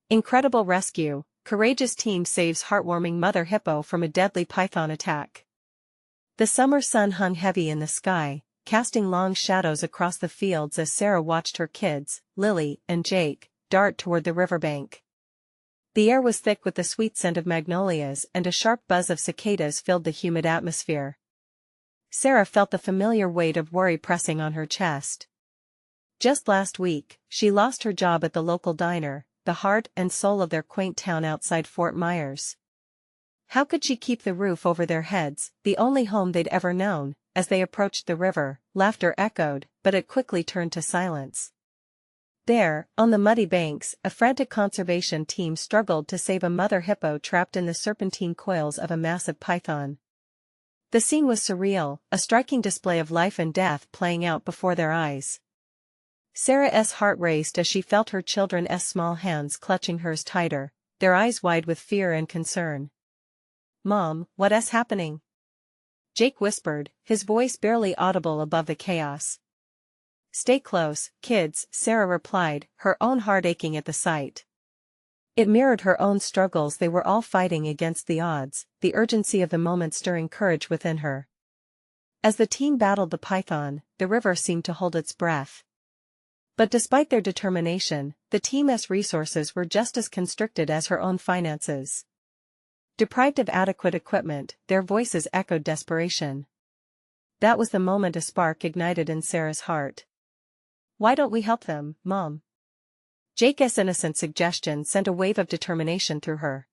Incredible rescue. Courageous team saves heartwarming mother hippo from a deadly python attack. The summer sun hung heavy in the sky, casting long shadows across the fields as Sarah watched her kids, Lily and Jake, dart toward the riverbank. The air was thick with the sweet scent of magnolias and a sharp buzz of cicadas filled the humid atmosphere. Sarah felt the familiar weight of worry pressing on her chest. Just last week, she lost her job at the local diner, the heart and soul of their quaint town outside Fort Myers. How could she keep the roof over their heads, the only home they'd ever known? As they approached the river, laughter echoed, but it quickly turned to silence. There, on the muddy banks, a frantic conservation team struggled to save a mother hippo trapped in the serpentine coils of a massive python. The scene was surreal, a striking display of life and death playing out before their eyes. Sarah's heart raced as she felt her children's small hands clutching hers tighter, their eyes wide with fear and concern. "Mom, what's happening?" Jake whispered, his voice barely audible above the chaos. "Stay close, kids," Sarah replied, her own heart aching at the sight. It mirrored her own struggles. They were all fighting against the odds, the urgency of the moment stirring courage within her. As the team battled the python, the river seemed to hold its breath. But despite their determination, the team's resources were just as constricted as her own finances. Deprived of adequate equipment, their voices echoed desperation. That was the moment a spark ignited in Sarah's heart. "Why don't we help them, Mom?" Jake's innocent suggestion sent a wave of determination through her.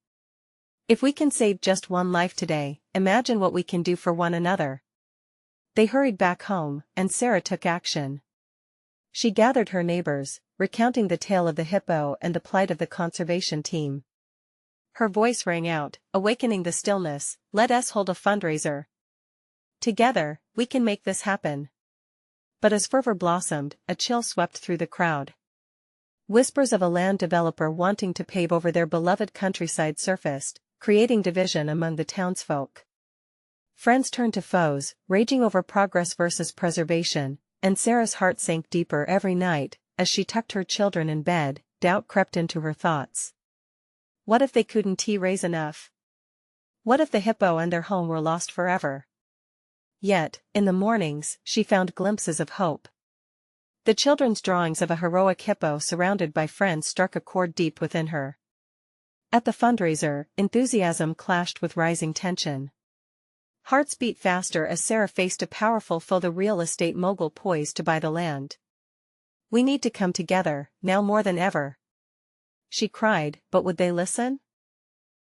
"If we can save just one life today, imagine what we can do for one another." They hurried back home, and Sarah took action. She gathered her neighbors, recounting the tale of the hippo and the plight of the conservation team. Her voice rang out, awakening the stillness. "Let us hold a fundraiser. Together, we can make this happen." But as fervor blossomed, a chill swept through the crowd. Whispers of a land developer wanting to pave over their beloved countryside surfaced, creating division among the townsfolk. Friends turned to foes, raging over progress versus preservation, and Sarah's heart sank deeper every night. As she tucked her children in bed, doubt crept into her thoughts. What if they couldn't raise enough? What if the hippo and their home were lost forever? Yet, in the mornings, she found glimpses of hope. The children's drawings of a heroic hippo surrounded by friends struck a chord deep within her. At the fundraiser, enthusiasm clashed with rising tension. Hearts beat faster as Sarah faced a powerful foe, the real estate mogul poised to buy the land. "We need to come together, now more than ever," she cried, but would they listen?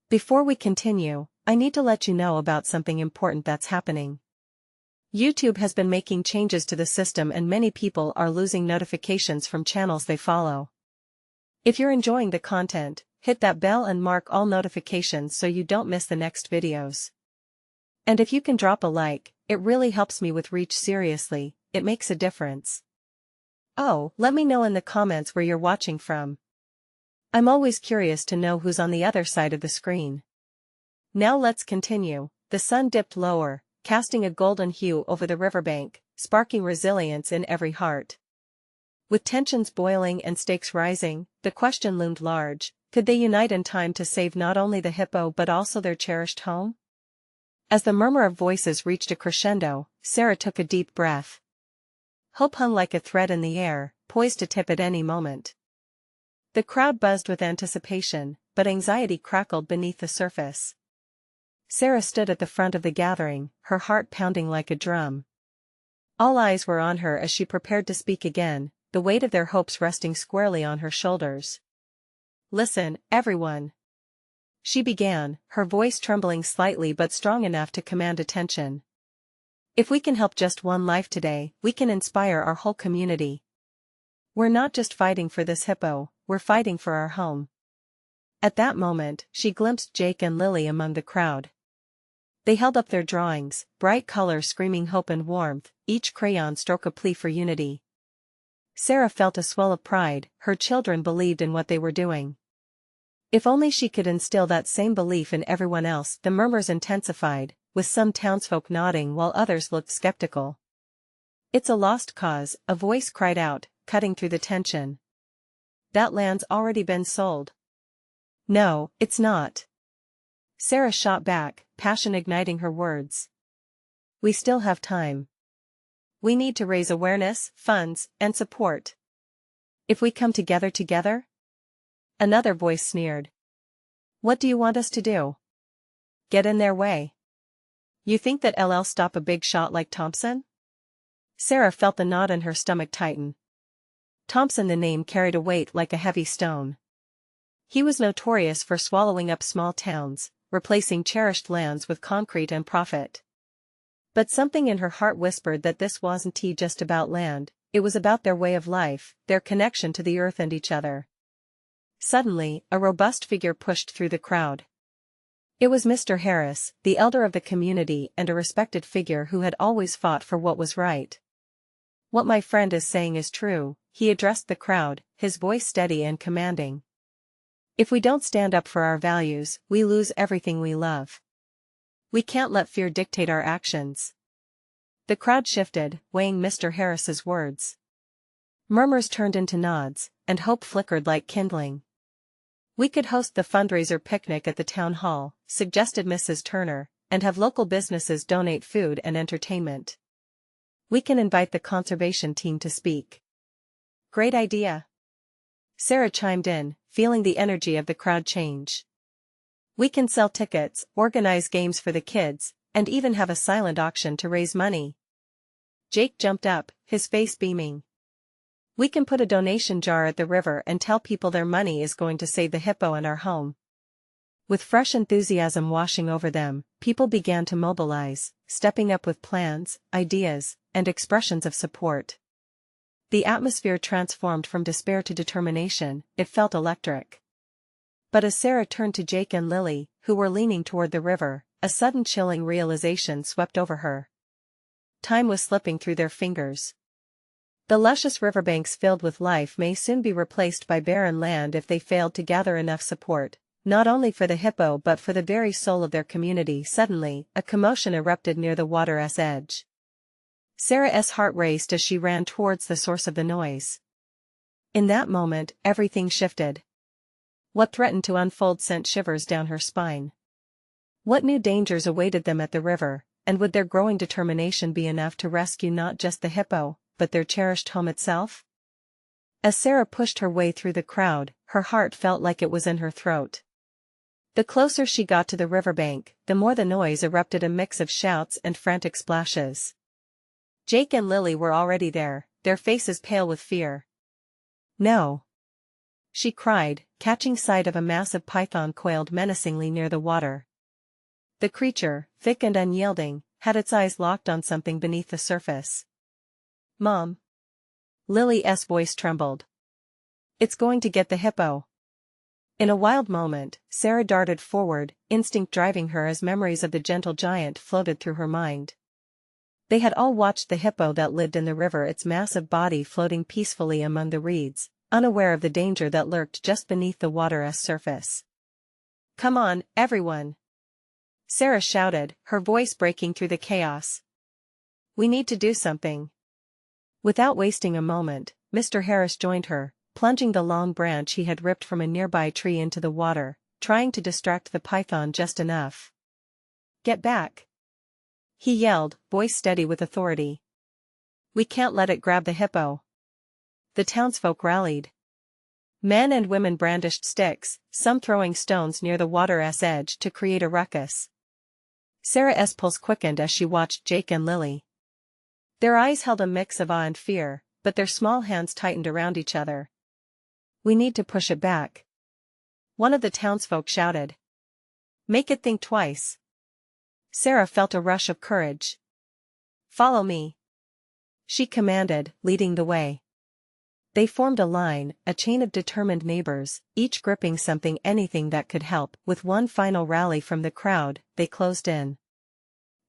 "Before we continue, I need to let you know about something important that's happening. YouTube has been making changes to the system and many people are losing notifications from channels they follow. If you're enjoying the content, hit that bell and mark all notifications so you don't miss the next videos. And if you can drop a like, it really helps me with reach. Seriously, it makes a difference. Oh, let me know in the comments where you're watching from. I'm always curious to know who's on the other side of the screen. Now let's continue. The sun dipped lower, casting a golden hue over the riverbank, sparking resilience in every heart. With tensions boiling and stakes rising, the question loomed large: could they unite in time to save not only the hippo but also their cherished home? As the murmur of voices reached a crescendo, Sarah took a deep breath. Hope hung like a thread in the air, poised to tip at any moment. The crowd buzzed with anticipation, but anxiety crackled beneath the surface. Sarah stood at the front of the gathering, her heart pounding like a drum. All eyes were on her as she prepared to speak again, the weight of their hopes resting squarely on her shoulders. "Listen, everyone," she began, her voice trembling slightly but strong enough to command attention. "If we can help just one life today, we can inspire our whole community. We're not just fighting for this hippo, we're fighting for our home." At that moment, she glimpsed Jake and Lily among the crowd. They held up their drawings, bright colors screaming hope and warmth, each crayon stroke a plea for unity. Sarah felt a swell of pride. Her children believed in what they were doing. If only she could instill that same belief in everyone else. The murmurs intensified, with some townsfolk nodding while others looked skeptical. "It's a lost cause," a voice cried out, cutting through the tension. "That land's already been sold. No, it's not. Sarah shot back, passion igniting her words. We still have time. We need to raise awareness, funds, and support. If we come together? Another voice sneered. What do you want us to do? Get in their way. You think that LL stop a big shot like Thompson? Sarah felt the knot in her stomach tighten. Thompson, the name carried a weight like a heavy stone. He was notorious for swallowing up small towns, replacing cherished lands with concrete and profit. But something in her heart whispered that this wasn't just about land, it was about their way of life, their connection to the earth and each other. Suddenly, a robust figure pushed through the crowd. It was Mr. Harris, the elder of the community and a respected figure who had always fought for what was right. What my friend is saying is true, he addressed the crowd, his voice steady and commanding. If we don't stand up for our values, we lose everything we love. We can't let fear dictate our actions. The crowd shifted, weighing Mr. Harris's words. Murmurs turned into nods, and hope flickered like kindling. We could host the fundraiser picnic at the town hall, suggested Mrs. Turner, and have local businesses donate food and entertainment. We can invite the conservation team to speak. Great idea. Sarah chimed in, feeling the energy of the crowd change. We can sell tickets, organize games for the kids, and even have a silent auction to raise money. Jake jumped up, his face beaming. We can put a donation jar at the river and tell people their money is going to save the hippo and our home. With fresh enthusiasm washing over them, people began to mobilize, stepping up with plans, ideas, and expressions of support. The atmosphere transformed from despair to determination, it felt electric. But as Sarah turned to Jake and Lily, who were leaning toward the river, a sudden chilling realization swept over her. Time was slipping through their fingers. The luscious riverbanks filled with life may soon be replaced by barren land if they failed to gather enough support, not only for the hippo but for the very soul of their community. Suddenly, a commotion erupted near the water's edge. Sarah's heart raced as she ran towards the source of the noise. In that moment, everything shifted. What threatened to unfold sent shivers down her spine. What new dangers awaited them at the river, and would their growing determination be enough to rescue not just the hippo, but their cherished home itself? As Sarah pushed her way through the crowd, her heart felt like it was in her throat. The closer she got to the riverbank, the more the noise erupted, a mix of shouts and frantic splashes. Jake and Lily were already there, their faces pale with fear. No! She cried, catching sight of a massive python coiled menacingly near the water. The creature, thick and unyielding, had its eyes locked on something beneath the surface. Mom! Lily's voice trembled. It's going to get the hippo. In a wild moment, Sarah darted forward, instinct driving her as memories of the gentle giant floated through her mind. They had all watched the hippo that lived in the river, its massive body floating peacefully among the reeds, unaware of the danger that lurked just beneath the water's surface. Come on, everyone! Sarah shouted, her voice breaking through the chaos. We need to do something. Without wasting a moment, Mr. Harris joined her, plunging the long branch he had ripped from a nearby tree into the water, trying to distract the python just enough. Get back! He yelled, voice steady with authority. We can't let it grab the hippo. The townsfolk rallied. Men and women brandished sticks, some throwing stones near the water's edge to create a ruckus. Sarah's pulse quickened as she watched Jake and Lily. Their eyes held a mix of awe and fear, but their small hands tightened around each other. We need to push it back. One of the townsfolk shouted. Make it think twice. Sarah felt a rush of courage. Follow me. She commanded, leading the way. They formed a line, a chain of determined neighbors, each gripping something, anything that could help. With one final rally from the crowd, they closed in.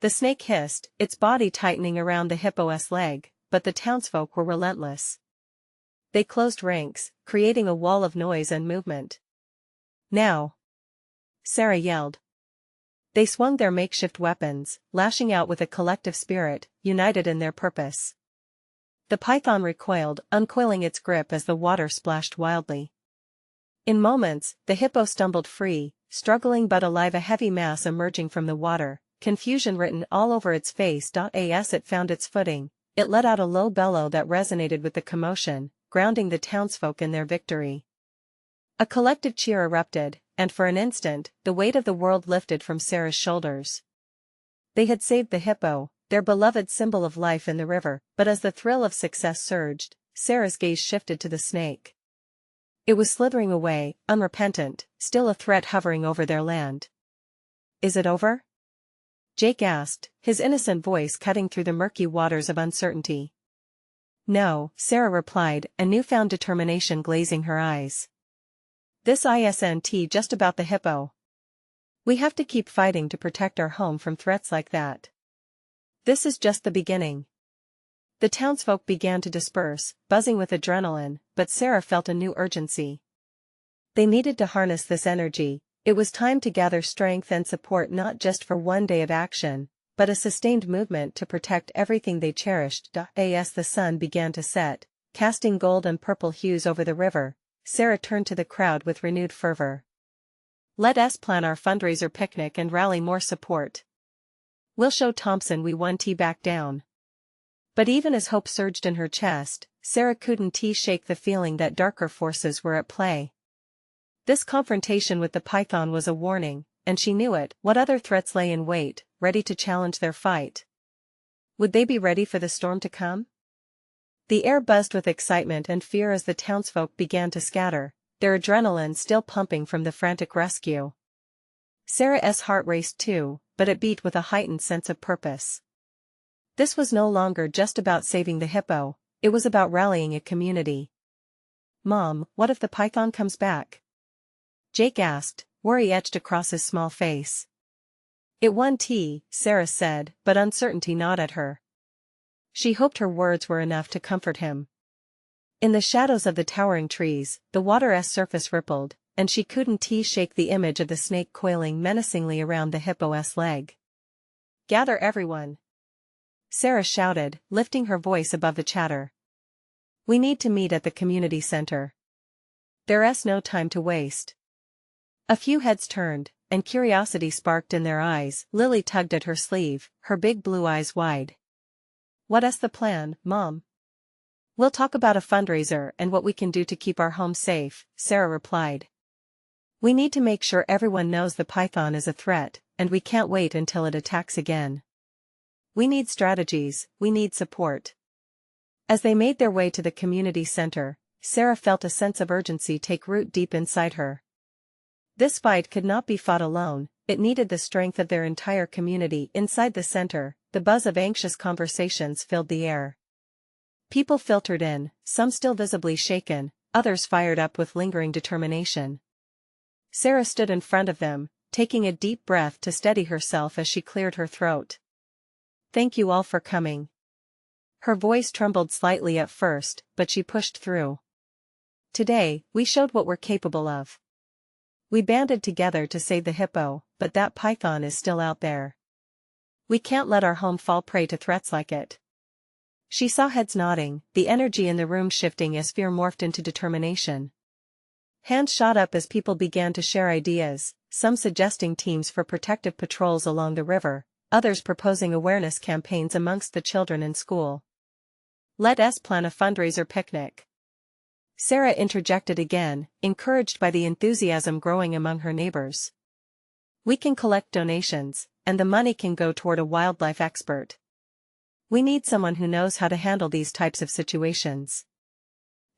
The snake hissed, its body tightening around the hippo's leg, but the townsfolk were relentless. They closed ranks, creating a wall of noise and movement. Now! Sarah yelled. They swung their makeshift weapons, lashing out with a collective spirit, united in their purpose. The python recoiled, uncoiling its grip as the water splashed wildly. In moments, the hippo stumbled free, struggling but alive, a heavy mass emerging from the water, confusion written all over its face. As it found its footing, it let out a low bellow that resonated with the commotion, grounding the townsfolk in their victory. A collective cheer erupted, and for an instant, the weight of the world lifted from Sarah's shoulders. They had saved the hippo, their beloved symbol of life in the river, but as the thrill of success surged, Sarah's gaze shifted to the snake. It was slithering away, unrepentant, still a threat hovering over their land. "Is it over?" Jake asked, his innocent voice cutting through the murky waters of uncertainty. "No," Sarah replied, a newfound determination glazing her eyes. "This isn't just about the hippo. We have to keep fighting to protect our home from threats like that. This is just the beginning." The townsfolk began to disperse, buzzing with adrenaline, but Sarah felt a new urgency. They needed to harness this energy. It was time to gather strength and support, not just for one day of action, but a sustained movement to protect everything they cherished. As the sun began to set, casting gold and purple hues over the river, Sarah turned to the crowd with renewed fervor. "Let us plan our fundraiser picnic and rally more support. We'll show Thompson we won't back down." But even as hope surged in her chest, Sarah couldn't shake the feeling that darker forces were at play. This confrontation with the python was a warning, and she knew it. What other threats lay in wait, ready to challenge their fight? Would they be ready for the storm to come? The air buzzed with excitement and fear as the townsfolk began to scatter, their adrenaline still pumping from the frantic rescue. Sarah's heart raced too, but it beat with a heightened sense of purpose. This was no longer just about saving the hippo, it was about rallying a community. "Mom, what if the python comes back?" Jake asked, worry etched across his small face. "It won't," Sarah said, but uncertainty gnawed at her. She hoped her words were enough to comfort him. In the shadows of the towering trees, the water's surface rippled, and she couldn't shake the image of the snake coiling menacingly around the hippo's leg. "Gather everyone," Sarah shouted, lifting her voice above the chatter. "We need to meet at the community center. There's no time to waste." A few heads turned, and curiosity sparked in their eyes. Lily tugged at her sleeve, her big blue eyes wide. "What's the plan, Mom?" "We'll talk about a fundraiser and what we can do to keep our home safe," Sarah replied. "We need to make sure everyone knows the python is a threat, and we can't wait until it attacks again. We need strategies, we need support." As they made their way to the community center, Sarah felt a sense of urgency take root deep inside her. This fight could not be fought alone, it needed the strength of their entire community. Inside the center, the buzz of anxious conversations filled the air. People filtered in, some still visibly shaken, others fired up with lingering determination. Sarah stood in front of them, taking a deep breath to steady herself as she cleared her throat. "Thank you all for coming." Her voice trembled slightly at first, but she pushed through. "Today, we showed what we're capable of. We banded together to save the hippo, but that python is still out there. We can't let our home fall prey to threats like it." She saw heads nodding, the energy in the room shifting as fear morphed into determination. Hands shot up as people began to share ideas, some suggesting teams for protective patrols along the river, others proposing awareness campaigns amongst the children in school. "Let us plan a fundraiser picnic," Sarah interjected again, encouraged by the enthusiasm growing among her neighbors. "We can collect donations, and the money can go toward a wildlife expert. We need someone who knows how to handle these types of situations."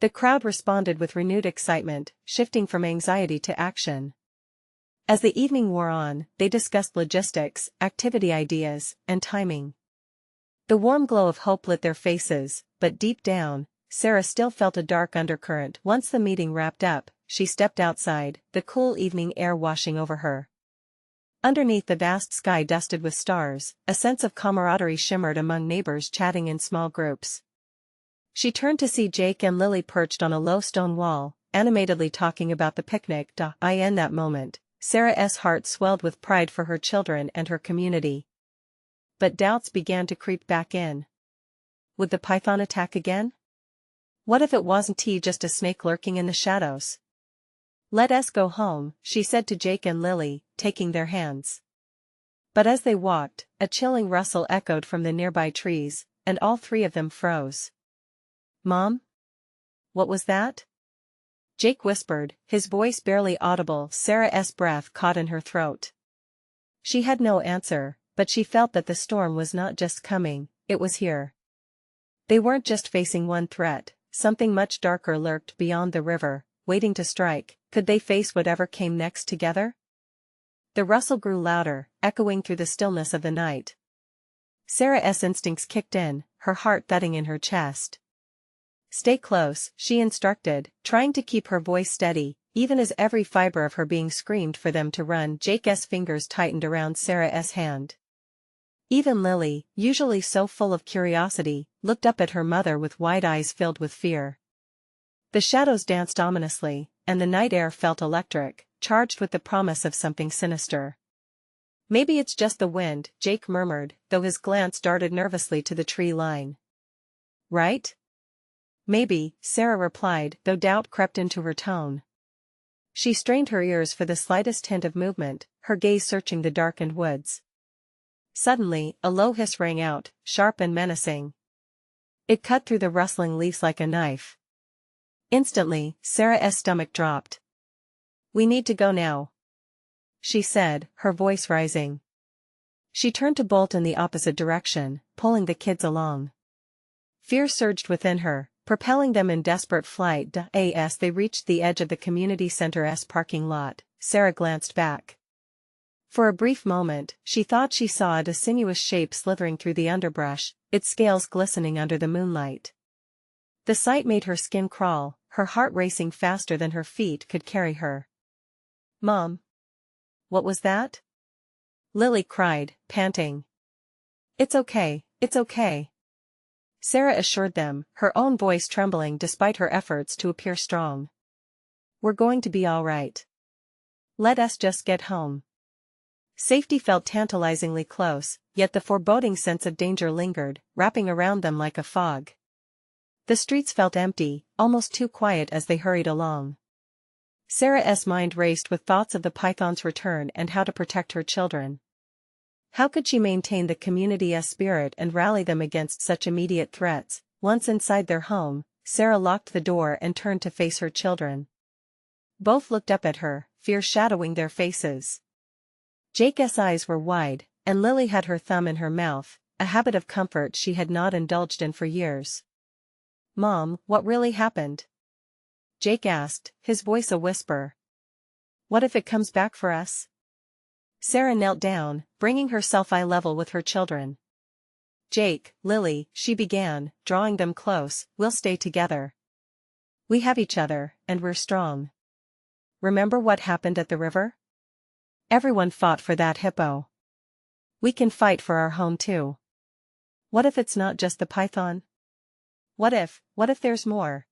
The crowd responded with renewed excitement, shifting from anxiety to action. As the evening wore on, they discussed logistics, activity ideas, and timing. The warm glow of hope lit their faces, but deep down, Sarah still felt a dark undercurrent. Once the meeting wrapped up, she stepped outside, the cool evening air washing over her. Underneath the vast sky dusted with stars, a sense of camaraderie shimmered among neighbors chatting in small groups. She turned to see Jake and Lily perched on a low stone wall, animatedly talking about the picnic. In that moment, Sarah's heart swelled with pride for her children and her community. But doubts began to creep back in. Would the python attack again? What if it wasn't just a snake lurking in the shadows? "Let us go home," she said to Jake and Lily, taking their hands. But as they walked, a chilling rustle echoed from the nearby trees, and all three of them froze. "Mom? What was that?" Jake whispered, his voice barely audible. Sarah's breath caught in her throat. She had no answer, but she felt that the storm was not just coming, it was here. They weren't just facing one threat, something much darker lurked beyond the river, waiting to strike. Could they face whatever came next together? The rustle grew louder, echoing through the stillness of the night. Sarah's instincts kicked in, her heart thudding in her chest. "Stay close," she instructed, trying to keep her voice steady, even as every fiber of her being screamed for them to run. Jake's fingers tightened around Sarah's hand. Even Lily, usually so full of curiosity, looked up at her mother with wide eyes filled with fear. The shadows danced ominously, and the night air felt electric, charged with the promise of something sinister. "Maybe it's just the wind," Jake murmured, though his glance darted nervously to the tree line. "Right?" "Maybe," Sarah replied, though doubt crept into her tone. She strained her ears for the slightest hint of movement, her gaze searching the darkened woods. Suddenly, a low hiss rang out, sharp and menacing. It cut through the rustling leaves like a knife. Instantly, Sarah's stomach dropped. "We need to go now," she said, her voice rising. She turned to bolt in the opposite direction, pulling the kids along. Fear surged within her, propelling them in desperate flight. As they reached the edge of the community center's parking lot, Sarah glanced back. For a brief moment, she thought she saw a sinuous shape slithering through the underbrush, its scales glistening under the moonlight. The sight made her skin crawl, her heart racing faster than her feet could carry her. "Mom? What was that?" Lily cried, panting. It's okay," Sarah assured them, her own voice trembling despite her efforts to appear strong. "We're going to be all right. Let us just get home." Safety felt tantalizingly close, yet the foreboding sense of danger lingered, wrapping around them like a fog. The streets felt empty, almost too quiet as they hurried along. Sarah's mind raced with thoughts of the python's return and how to protect her children. How could she maintain the community's spirit and rally them against such immediate threats? Once inside their home, Sarah locked the door and turned to face her children. Both looked up at her, fear shadowing their faces. Jake's eyes were wide, and Lily had her thumb in her mouth, a habit of comfort she had not indulged in for years. "Mom, what really happened?" Jake asked, his voice a whisper. "What if it comes back for us?" Sarah knelt down, bringing herself eye level with her children. "Jake, Lily," she began, drawing them close, "we'll stay together. We have each other, and we're strong. Remember what happened at the river? Everyone fought for that hippo. We can fight for our home too. What if it's not just the python? What if there's more?"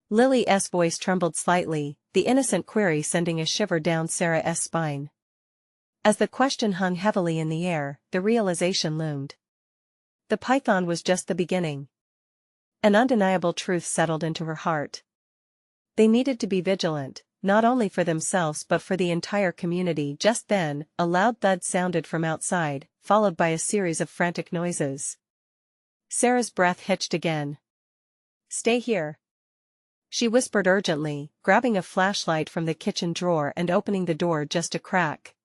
Lily's voice trembled slightly, the innocent query sending a shiver down Sarah's spine. As the question hung heavily in the air, the realization loomed. The python was just the beginning. An undeniable truth settled into her heart. They needed to be vigilant, not only for themselves but for the entire community. Just then, a loud thud sounded from outside, followed by a series of frantic noises. Sarah's breath hitched again. "Stay here," she whispered urgently, grabbing a flashlight from the kitchen drawer and opening the door just a crack.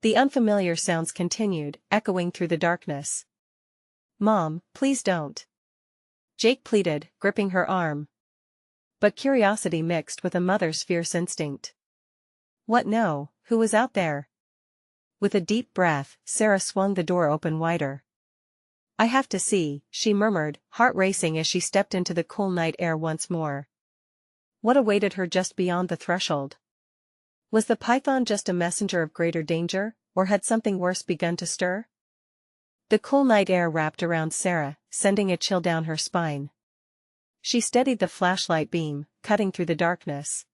The unfamiliar sounds continued, echoing through the darkness. "Mom, please don't," Jake pleaded, gripping her arm. But curiosity mixed with a mother's fierce instinct. "What? No, who was out there?" With a deep breath, Sarah swung the door open wider. "I have to see," she murmured, heart racing as she stepped into the cool night air once more. What awaited her just beyond the threshold? Was the python just a messenger of greater danger, or had something worse begun to stir? The cool night air wrapped around Sarah, sending a chill down her spine. She steadied the flashlight beam, cutting through the darkness.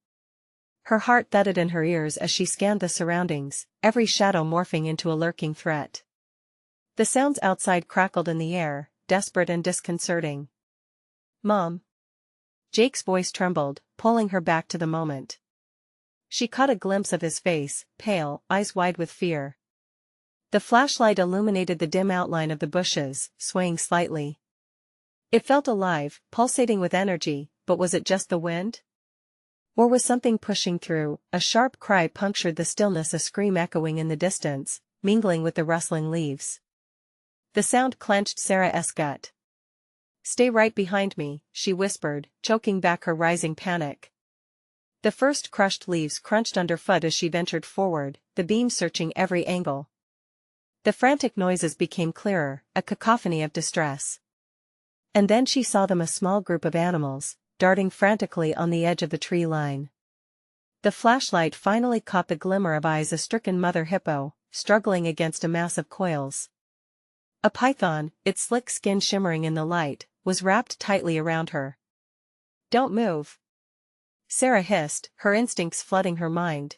Her heart thudded in her ears as she scanned the surroundings, every shadow morphing into a lurking threat. The sounds outside crackled in the air, desperate and disconcerting. "Mom." Jake's voice trembled, pulling her back to the moment. She caught a glimpse of his face, pale, eyes wide with fear. The flashlight illuminated the dim outline of the bushes, swaying slightly. It felt alive, pulsating with energy, but was it just the wind? Or was something pushing through? A sharp cry punctured the stillness, a scream echoing in the distance, mingling with the rustling leaves. The sound clenched Sarah's gut. "Stay right behind me," she whispered, choking back her rising panic. The first crushed leaves crunched underfoot as she ventured forward, the beam searching every angle. The frantic noises became clearer, a cacophony of distress. And then she saw them, a small group of animals, darting frantically on the edge of the tree line. The flashlight finally caught the glimmer of eyes, a stricken mother hippo, struggling against a mass of coils. A python, its slick skin shimmering in the light, was wrapped tightly around her. "Don't move," Sarah hissed, her instincts flooding her mind.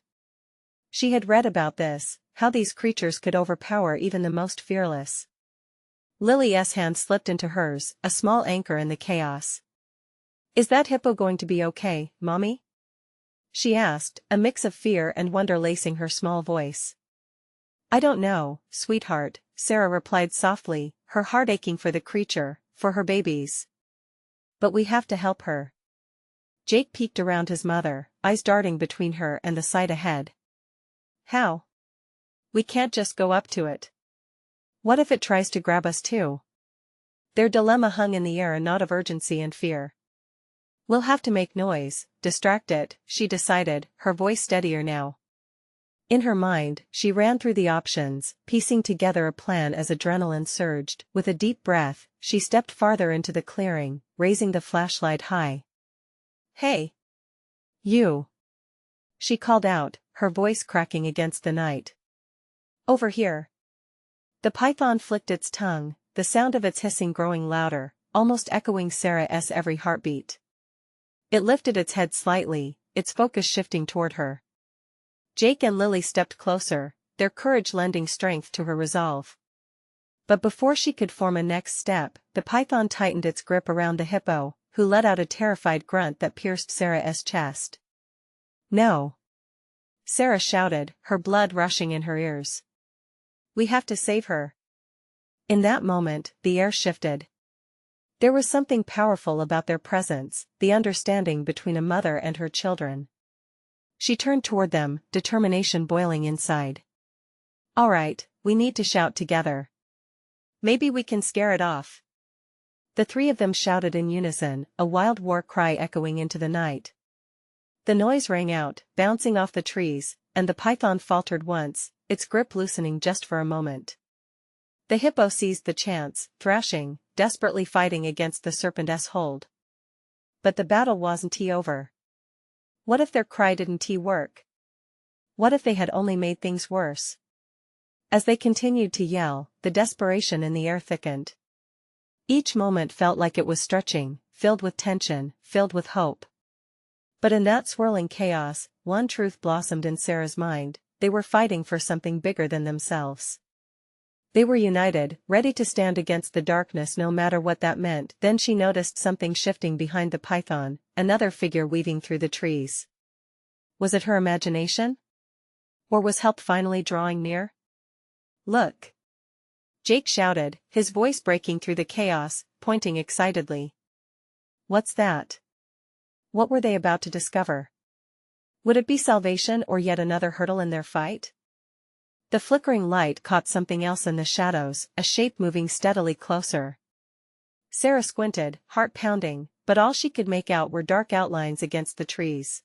She had read about this, how these creatures could overpower even the most fearless. Lily's hand slipped into hers, a small anchor in the chaos. "Is that hippo going to be okay, Mommy?" she asked, a mix of fear and wonder lacing her small voice. "I don't know, sweetheart," Sarah replied softly, her heart aching for the creature, for her babies. "But we have to help her." Jake peeked around his mother, eyes darting between her and the sight ahead. "How? We can't just go up to it. What if it tries to grab us too?" Their dilemma hung in the air, a knot of urgency and fear. "We'll have to make noise, distract it," she decided, her voice steadier now. In her mind, she ran through the options, piecing together a plan as adrenaline surged. With a deep breath, she stepped farther into the clearing, raising the flashlight high. "Hey! You!" she called out, her voice cracking against the night. "Over here." The python flicked its tongue, the sound of its hissing growing louder, almost echoing Sarah's every heartbeat. It lifted its head slightly, its focus shifting toward her. Jake and Lily stepped closer, their courage lending strength to her resolve. But before she could form a next step, the python tightened its grip around the hippo, who let out a terrified grunt that pierced Sarah's chest. "No!" Sarah shouted, her blood rushing in her ears. "We have to save her." In that moment, the air shifted. There was something powerful about their presence, the understanding between a mother and her children. She turned toward them, determination boiling inside. "All right, we need to shout together. Maybe we can scare it off." The three of them shouted in unison, a wild war cry echoing into the night. The noise rang out, bouncing off the trees, and the python faltered once, its grip loosening just for a moment. The hippo seized the chance, thrashing, desperately fighting against the serpent's hold. But the battle wasn't over. What if their cry didn't work? What if they had only made things worse? As they continued to yell, the desperation in the air thickened. Each moment felt like it was stretching, filled with tension, filled with hope. But in that swirling chaos, one truth blossomed in Sarah's mind: they were fighting for something bigger than themselves. They were united, ready to stand against the darkness no matter what that meant. Then she noticed something shifting behind the python, another figure weaving through the trees. Was it her imagination? Or was help finally drawing near? "Look!" Jake shouted, his voice breaking through the chaos, pointing excitedly. What's that? What were they about to discover? Would it be salvation or yet another hurdle in their fight? The flickering light caught something else in the shadows, a shape moving steadily closer. Sarah squinted, heart pounding, but all she could make out were dark outlines against the trees.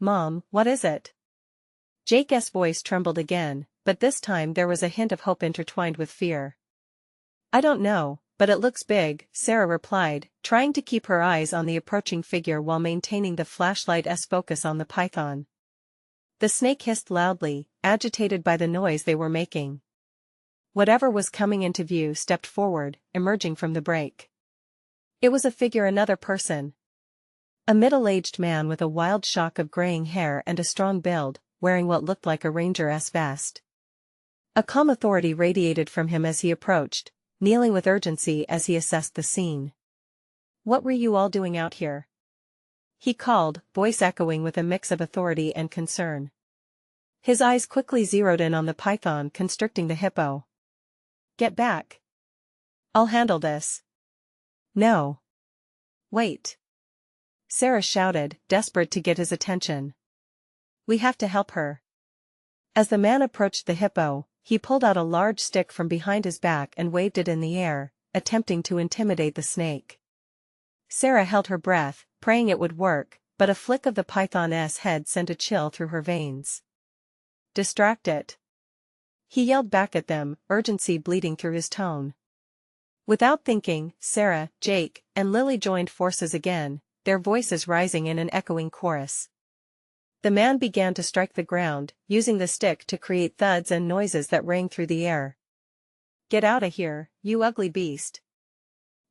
"Mom, what is it?" Jake's voice trembled again, but this time there was a hint of hope intertwined with fear. "I don't know, but it looks big," Sarah replied, trying to keep her eyes on the approaching figure while maintaining the flashlight's focus on the python. The snake hissed loudly, agitated by the noise they were making. Whatever was coming into view stepped forward, emerging from the break. It was a figure, another person. A middle-aged man with a wild shock of graying hair and a strong build, wearing what looked like a ranger's vest. A calm authority radiated from him as he approached, kneeling with urgency as he assessed the scene. "What were you all doing out here?" he called, voice echoing with a mix of authority and concern. His eyes quickly zeroed in on the python constricting the hippo. Get back. I'll handle this. No. Wait. Sarah shouted, desperate to get his attention. We have to help her. As the man approached the hippo, he pulled out a large stick from behind his back and waved it in the air, attempting to intimidate the snake. Sarah held her breath, praying it would work, but a flick of the python's head sent a chill through her veins. Distract it. He yelled back at them, urgency bleeding through his tone. Without thinking, Sarah, Jake, and Lily joined forces again, their voices rising in an echoing chorus. The man began to strike the ground, using the stick to create thuds and noises that rang through the air. Get out of here, you ugly beast.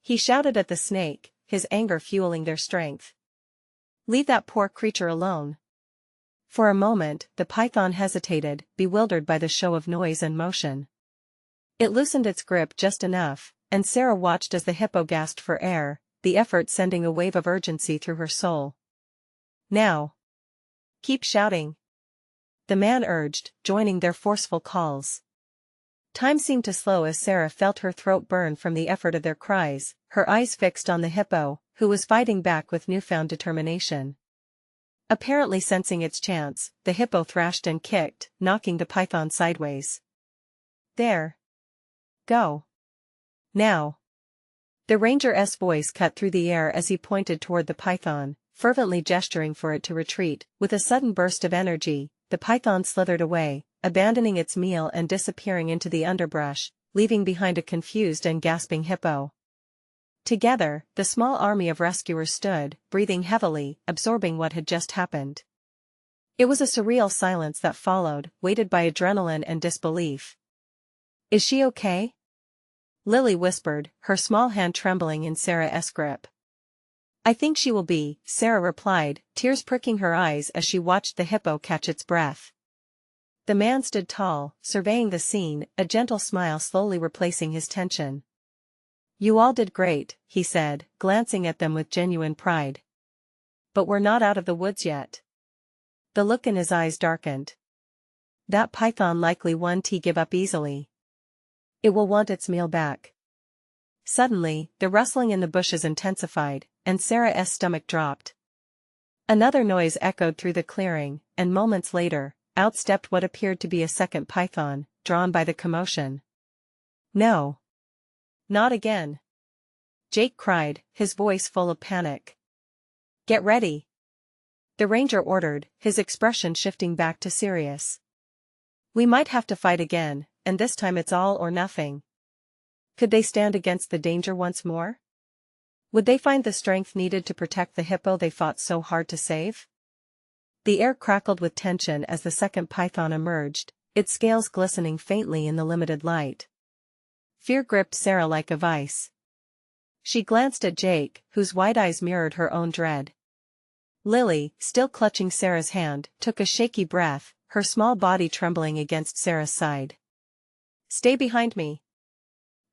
He shouted at the snake, his anger fueling their strength. Leave that poor creature alone. For a moment, the python hesitated, bewildered by the show of noise and motion. It loosened its grip just enough, and Sarah watched as the hippo gasped for air, the effort sending a wave of urgency through her soul. Now. Keep shouting. The man urged, joining their forceful calls. Time seemed to slow as Sarah felt her throat burn from the effort of their cries, her eyes fixed on the hippo, who was fighting back with newfound determination. Apparently sensing its chance, the hippo thrashed and kicked, knocking the python sideways. There. Go. Now. The ranger's voice cut through the air as he pointed toward the python, fervently gesturing for it to retreat. With a sudden burst of energy, the python slithered away, abandoning its meal and disappearing into the underbrush, leaving behind a confused and gasping hippo. Together, the small army of rescuers stood, breathing heavily, absorbing what had just happened. It was a surreal silence that followed, weighted by adrenaline and disbelief. Is she okay? Lily whispered, her small hand trembling in Sarah's grip. I think she will be, Sarah replied, tears pricking her eyes as she watched the hippo catch its breath. The man stood tall, surveying the scene, a gentle smile slowly replacing his tension. You all did great, he said, glancing at them with genuine pride. But we're not out of the woods yet. The look in his eyes darkened. That python likely won't give up easily. It will want its meal back. Suddenly, the rustling in the bushes intensified, and Sarah's stomach dropped. Another noise echoed through the clearing, and moments later, out stepped what appeared to be a second python, drawn by the commotion. No. Not again. Jake cried, his voice full of panic. Get ready. The ranger ordered, his expression shifting back to serious. We might have to fight again, and this time it's all or nothing. Could they stand against the danger once more? Would they find the strength needed to protect the hippo they fought so hard to save? The air crackled with tension as the second python emerged, its scales glistening faintly in the limited light. Fear gripped Sarah like a vice. She glanced at Jake, whose wide eyes mirrored her own dread. Lily, still clutching Sarah's hand, took a shaky breath, her small body trembling against Sarah's side. Stay behind me.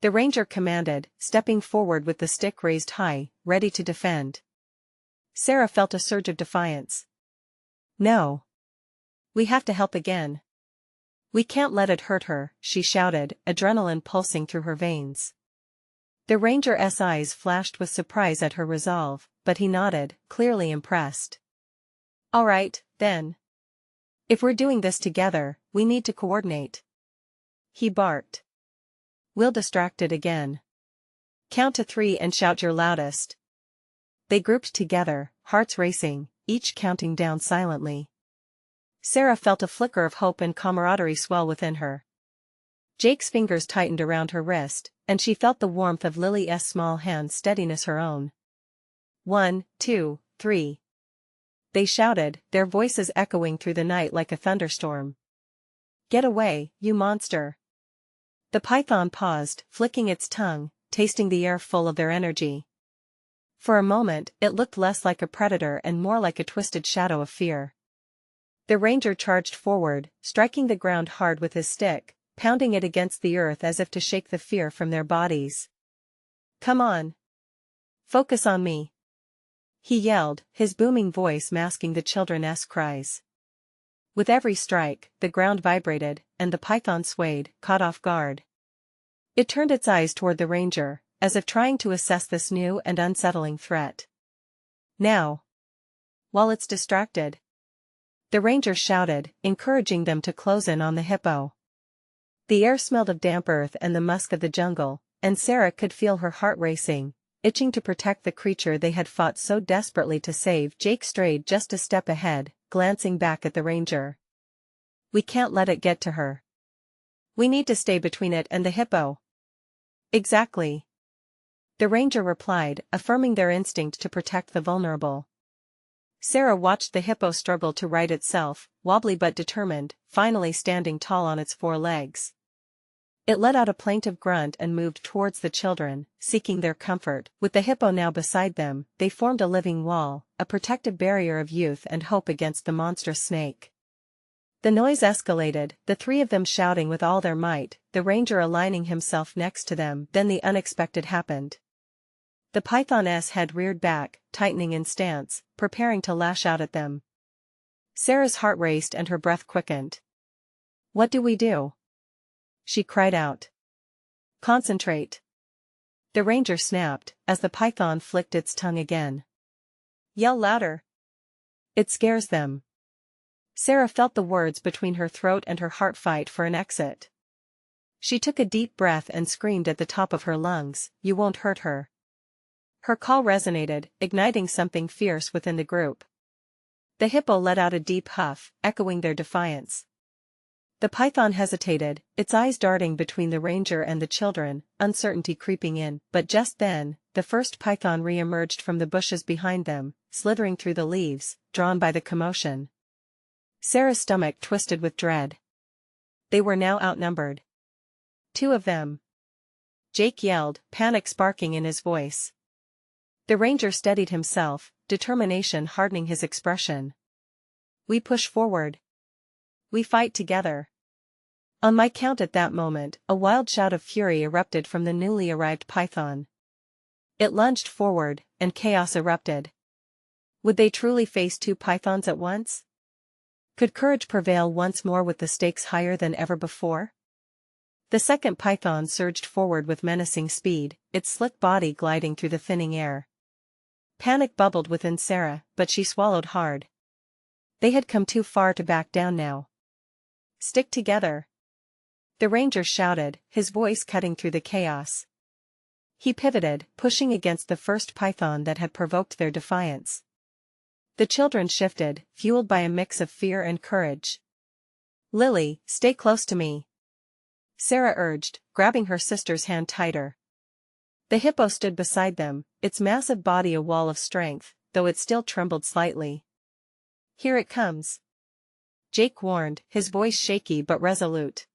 The ranger commanded, stepping forward with the stick raised high, ready to defend. Sarah felt a surge of defiance. No. We have to help again. We can't let it hurt her, she shouted, adrenaline pulsing through her veins. The ranger's eyes flashed with surprise at her resolve, but he nodded, clearly impressed. All right, then. If we're doing this together, we need to coordinate. He barked. We'll distract it again. Count to 3 and shout your loudest. They grouped together, hearts racing, each counting down silently. Sarah felt a flicker of hope and camaraderie swell within her. Jake's fingers tightened around her wrist, and she felt the warmth of Lily's small hand steadiness her own. 1, 2, 3. They shouted, their voices echoing through the night like a thunderstorm. Get away, you monster. The python paused, flicking its tongue, tasting the air full of their energy. For a moment, it looked less like a predator and more like a twisted shadow of fear. The ranger charged forward, striking the ground hard with his stick, pounding it against the earth as if to shake the fear from their bodies. Come on. Focus on me. he yelled, his booming voice masking the children's cries. With every strike, the ground vibrated, and the python swayed, caught off guard. It turned its eyes toward the ranger, as if trying to assess this new and unsettling threat. Now, while it's distracted, the ranger shouted, encouraging them to close in on the hippo. The air smelled of damp earth and the musk of the jungle, and Sarah could feel her heart racing, itching to protect the creature they had fought so desperately to save. Jake strayed just a step ahead, glancing back at the ranger. "We can't let it get to her. We need to stay between it and the hippo." "Exactly," the ranger replied, affirming their instinct to protect the vulnerable. Sarah watched the hippo struggle to right itself, wobbly but determined, finally standing tall on its four legs. It let out a plaintive grunt and moved towards the children, seeking their comfort. With the hippo now beside them, they formed a living wall, a protective barrier of youth and hope against the monstrous snake. The noise escalated, the three of them shouting with all their might, the ranger aligning himself next to them. Then the unexpected happened. The python's head reared back, tightening in stance, preparing to lash out at them. Sarah's heart raced and her breath quickened. "What do we do?" she cried out. "Concentrate," the ranger snapped, as the python flicked its tongue again. "Yell louder. It scares them." Sarah felt the words between her throat and her heart fight for an exit. She took a deep breath and screamed at the top of her lungs, "You won't hurt her." Her call resonated, igniting something fierce within the group. The hippo let out a deep huff, echoing their defiance. The python hesitated, its eyes darting between the ranger and the children, uncertainty creeping in. But just then, the first python re-emerged from the bushes behind them, slithering through the leaves, drawn by the commotion. Sarah's stomach twisted with dread. They were now outnumbered. "Two of them!" Jake yelled, panic sparking in his voice. The ranger steadied himself, determination hardening his expression. "We push forward. We fight together." On my count. At that moment, a wild shout of fury erupted from the newly arrived python. It lunged forward, and chaos erupted. Would they truly face two pythons at once? Could courage prevail once more with the stakes higher than ever before? The second python surged forward with menacing speed, its slick body gliding through the thinning air. Panic bubbled within Sarah, but she swallowed hard. They had come too far to back down now. "Stick together," the ranger shouted, his voice cutting through the chaos. He pivoted, pushing against the first python that had provoked their defiance. The children shifted, fueled by a mix of fear and courage. "Lily, stay close to me," Sarah urged, grabbing her sister's hand tighter. The hippo stood beside them, its massive body a wall of strength, though it still trembled slightly. "Here it comes," Jake warned, his voice shaky but resolute.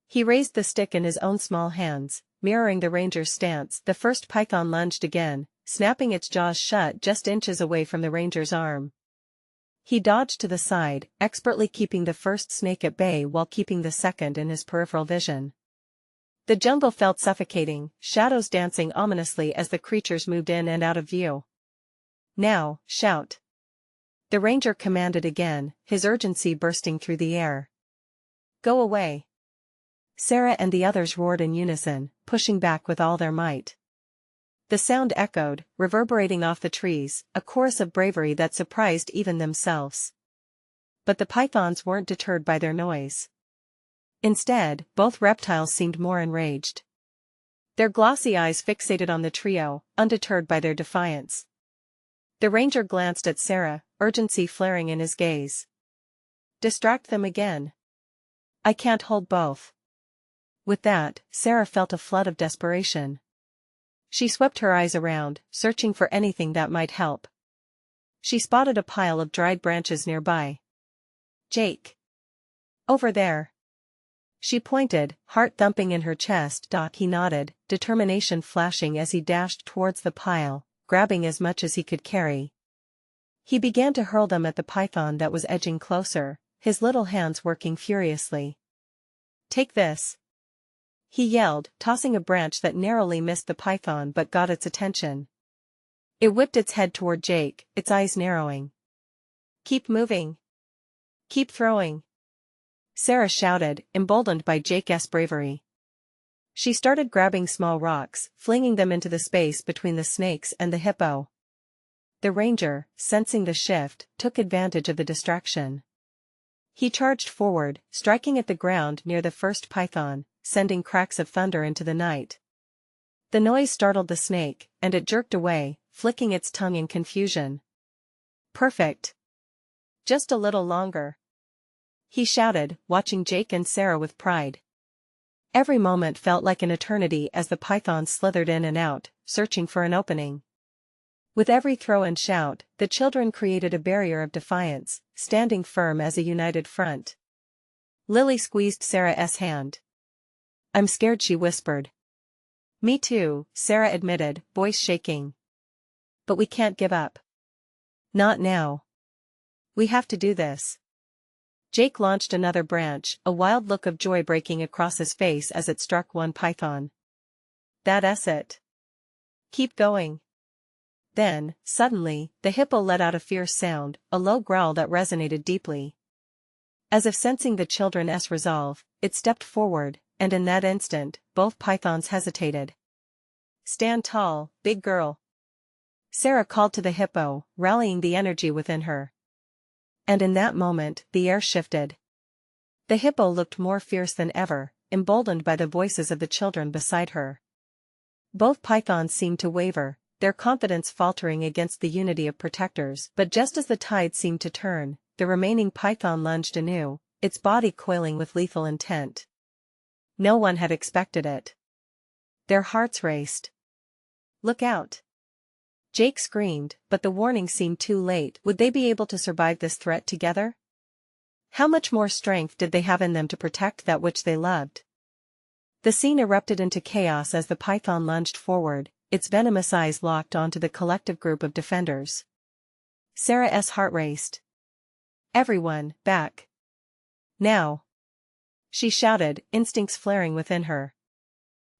He raised the stick in his own small hands, mirroring the ranger's stance. The first python lunged again, snapping its jaws shut just inches away from the ranger's arm. He dodged to the side, expertly keeping the first snake at bay while keeping the second in his peripheral vision. The jungle felt suffocating, shadows dancing ominously as the creatures moved in and out of view. "Now, shout," the ranger commanded again, his urgency bursting through the air. "Go away," Sarah and the others roared in unison, pushing back with all their might. The sound echoed, reverberating off the trees, a chorus of bravery that surprised even themselves. But the pythons weren't deterred by their noise. Instead, both reptiles seemed more enraged. Their glossy eyes fixated on the trio, undeterred by their defiance. The ranger glanced at Sarah, urgency flaring in his gaze. "Distract them again. I can't hold both." With that, Sarah felt a flood of desperation. She swept her eyes around, searching for anything that might help. She spotted a pile of dried branches nearby. "Jake. Over there." She pointed, heart thumping in her chest. He nodded, determination flashing as he dashed towards the pile, grabbing as much as he could carry. He began to hurl them at the python that was edging closer, his little hands working furiously. "Take this," he yelled, tossing a branch that narrowly missed the python but got its attention. It whipped its head toward Jake, its eyes narrowing. "Keep moving. Keep throwing," Sarah shouted, emboldened by Jake's bravery. She started grabbing small rocks, flinging them into the space between the snakes and the hippo. The ranger, sensing the shift, took advantage of the distraction. He charged forward, striking at the ground near the first python, sending cracks of thunder into the night. The noise startled the snake, and it jerked away, flicking its tongue in confusion. "Perfect. Just a little longer," he shouted, watching Jake and Sarah with pride. Every moment felt like an eternity as the python slithered in and out, searching for an opening. With every throw and shout, the children created a barrier of defiance, standing firm as a united front. Lily squeezed Sarah's hand. "I'm scared," she whispered. "Me too," Sarah admitted, voice shaking. "But we can't give up. Not now. We have to do this." Jake launched another branch, a wild look of joy breaking across his face as it struck one python. "That's it. Keep going." Then, suddenly, the hippo let out a fierce sound, a low growl that resonated deeply. As if sensing the children's resolve, it stepped forward, and in that instant, both pythons hesitated. "Stand tall, big girl," Sarah called to the hippo, rallying the energy within her. And in that moment, the air shifted. The hippo looked more fierce than ever, emboldened by the voices of the children beside her. Both pythons seemed to waver, their confidence faltering against the unity of protectors, but just as the tide seemed to turn, the remaining python lunged anew, its body coiling with lethal intent. No one had expected it. Their hearts raced. "Look out!" Jake screamed, but the warning seemed too late. Would they be able to survive this threat together? How much more strength did they have in them to protect that which they loved? The scene erupted into chaos as the python lunged forward, its venomous eyes locked onto the collective group of defenders. Sarah's heart raced. "Everyone, back. Now!" she shouted, instincts flaring within her.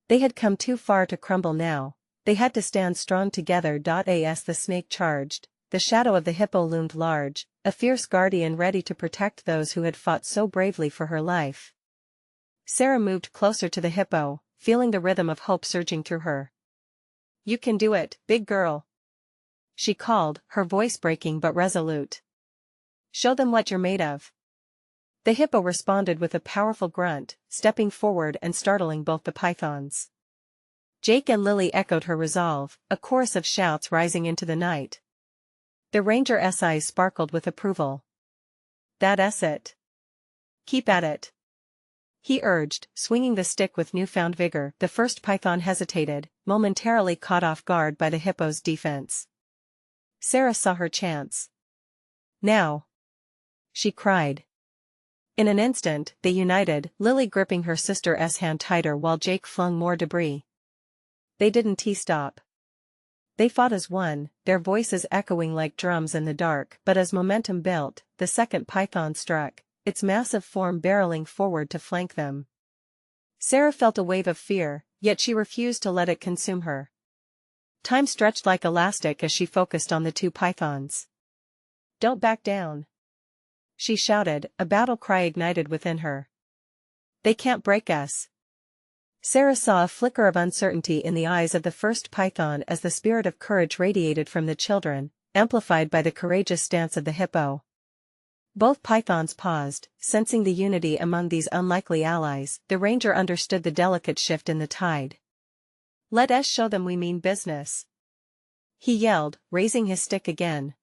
They had come too far to crumble now. They had to stand strong together. As the snake charged, the shadow of the hippo loomed large, a fierce guardian ready to protect those who had fought so bravely for her life. Sarah moved closer to the hippo, feeling the rhythm of hope surging through her. "You can do it, big girl," she called, her voice breaking but resolute. "Show them what you're made of." The hippo responded with a powerful grunt, stepping forward and startling both the pythons. Jake and Lily echoed her resolve, a chorus of shouts rising into the night. The ranger's eyes sparkled with approval. "That's it. Keep at it," he urged, swinging the stick with newfound vigor. The first python hesitated, momentarily caught off guard by the hippo's defense. Sarah saw her chance. "Now!" she cried. In an instant, they united, Lily gripping her sister's hand tighter while Jake flung more debris. They didn't stop. They fought as one, their voices echoing like drums in the dark. But as momentum built, the second python struck, its massive form barreling forward to flank them. Sarah felt a wave of fear, yet she refused to let it consume her. Time stretched like elastic as she focused on the two pythons. "Don't back down," she shouted, a battle cry ignited within her. "They can't break us." Sarah saw a flicker of uncertainty in the eyes of the first python as the spirit of courage radiated from the children, amplified by the courageous stance of the hippo. Both pythons paused, sensing the unity among these unlikely allies. The ranger understood the delicate shift in the tide. "Let us show them we mean business," he yelled, raising his stick again.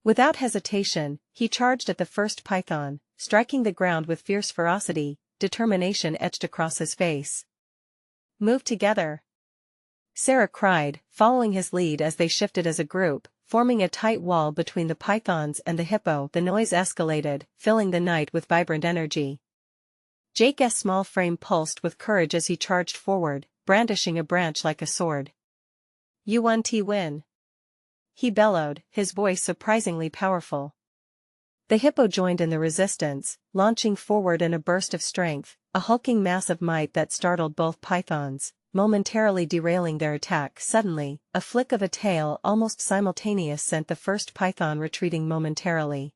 Without hesitation, he charged at the first python, striking the ground with fierce ferocity, determination etched across his face. "Move together," Sarah cried, following his lead as they shifted as a group, forming a tight wall between the pythons and the hippo. The noise escalated, filling the night with vibrant energy. Jake's small frame pulsed with courage as he charged forward, brandishing a branch like a sword. "You win," he bellowed, his voice surprisingly powerful. The hippo joined in the resistance, launching forward in a burst of strength, a hulking mass of might that startled both pythons. momentarily derailing their attack. Suddenly, a flick of a tail almost simultaneous sent the first python retreating momentarily.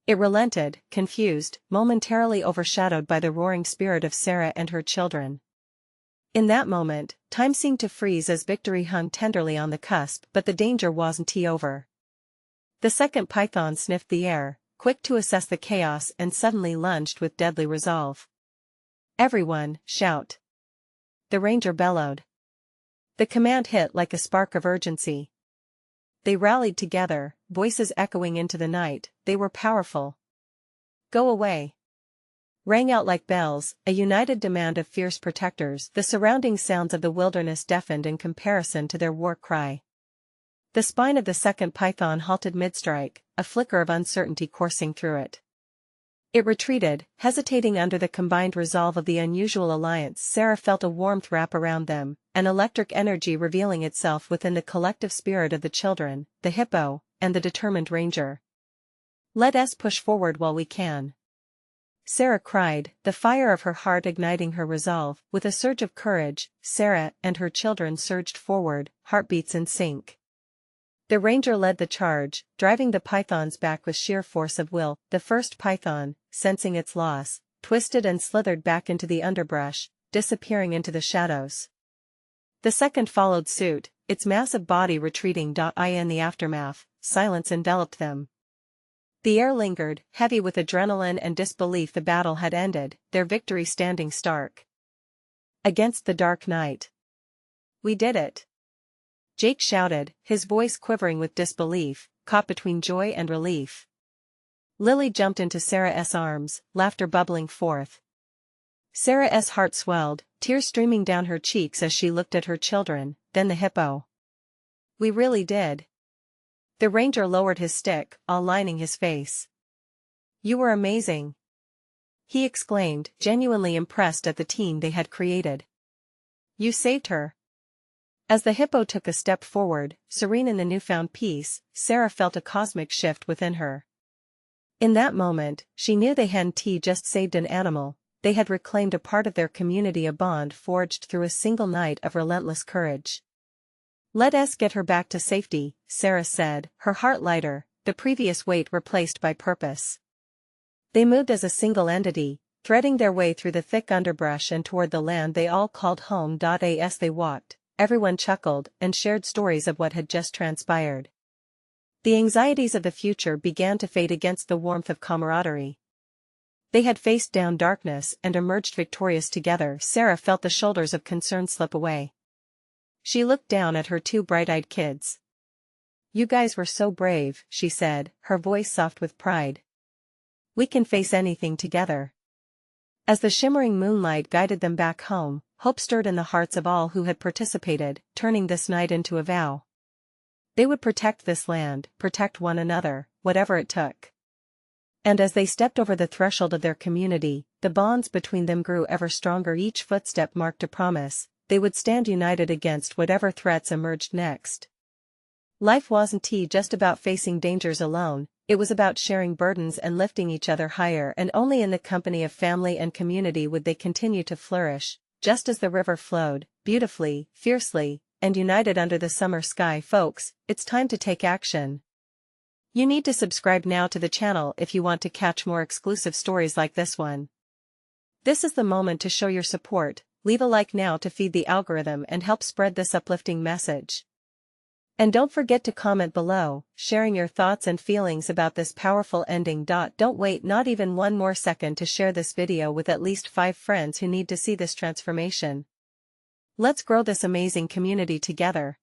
It relented, confused, momentarily overshadowed by the roaring spirit of Sarah and her children. In that moment, time seemed to freeze as victory hung tenderly on the cusp, but the danger wasn't over. The second python sniffed the air, quick to assess the chaos, and suddenly lunged with deadly resolve. "Everyone, shout!" the ranger bellowed. The command hit like a spark of urgency. They rallied together, voices echoing into the night. They were powerful. "Go away!" rang out like bells, a united demand of fierce protectors. The surrounding sounds of the wilderness deafened in comparison to their war cry. The spine of the second python halted mid-strike, a flicker of uncertainty coursing through it. It retreated, hesitating under the combined resolve of the unusual alliance. Sarah felt a warmth wrap around them, an electric energy revealing itself within the collective spirit of the children, the hippo, and the determined ranger. "Let us push forward while we can," Sarah cried, the fire of her heart igniting her resolve. With a surge of courage, Sarah and her children surged forward, heartbeats in sync. The ranger led the charge, driving the pythons back with sheer force of will. The first python, sensing its loss, twisted and slithered back into the underbrush, disappearing into the shadows. The second followed suit, its massive body retreating. In the aftermath, silence enveloped them. The air lingered, heavy with adrenaline and disbelief. The battle had ended, their victory standing stark against the dark night. "We did it!" Jake shouted, his voice quivering with disbelief, caught between joy and relief. Lily jumped into Sarah's arms, laughter bubbling forth. Sarah's heart swelled, tears streaming down her cheeks as she looked at her children, then the hippo. "We really did." The ranger lowered his stick, all lining his face. "You were amazing," he exclaimed, genuinely impressed at the team they had created. "You saved her." As the hippo took a step forward, serene in the newfound peace, Sarah felt a cosmic shift within her. In that moment, she knew they hadn't just saved an animal, they had reclaimed a part of their community, a bond forged through a single night of relentless courage. "Let us get her back to safety," Sarah said, her heart lighter, the previous weight replaced by purpose. They moved as a single entity, threading their way through the thick underbrush and toward the land they all called home. As they walked, everyone chuckled and shared stories of what had just transpired. The anxieties of the future began to fade against the warmth of camaraderie. They had faced down darkness and emerged victorious together. Sarah felt the shoulders of concern slip away. She looked down at her two bright-eyed kids. "You guys were so brave," she said, her voice soft with pride. "We can face anything together." As the shimmering moonlight guided them back home, hope stirred in the hearts of all who had participated, turning this night into a vow. They would protect this land, protect one another, whatever it took. And as they stepped over the threshold of their community, the bonds between them grew ever stronger. Each footstep marked a promise, they would stand united against whatever threats emerged next. Life wasn't just about facing dangers alone, it was about sharing burdens and lifting each other higher, and only in the company of family and community would they continue to flourish. Just as the river flowed, beautifully, fiercely, and united under the summer sky. Folks, it's time to take action. You need to subscribe now to the channel if you want to catch more exclusive stories like this one. This is the moment to show your support. Leave a like now to feed the algorithm and help spread this uplifting message. And don't forget to comment below, sharing your thoughts and feelings about this powerful ending. Don't wait not even one more second to share this video with at least 5 friends who need to see this transformation. Let's grow this amazing community together.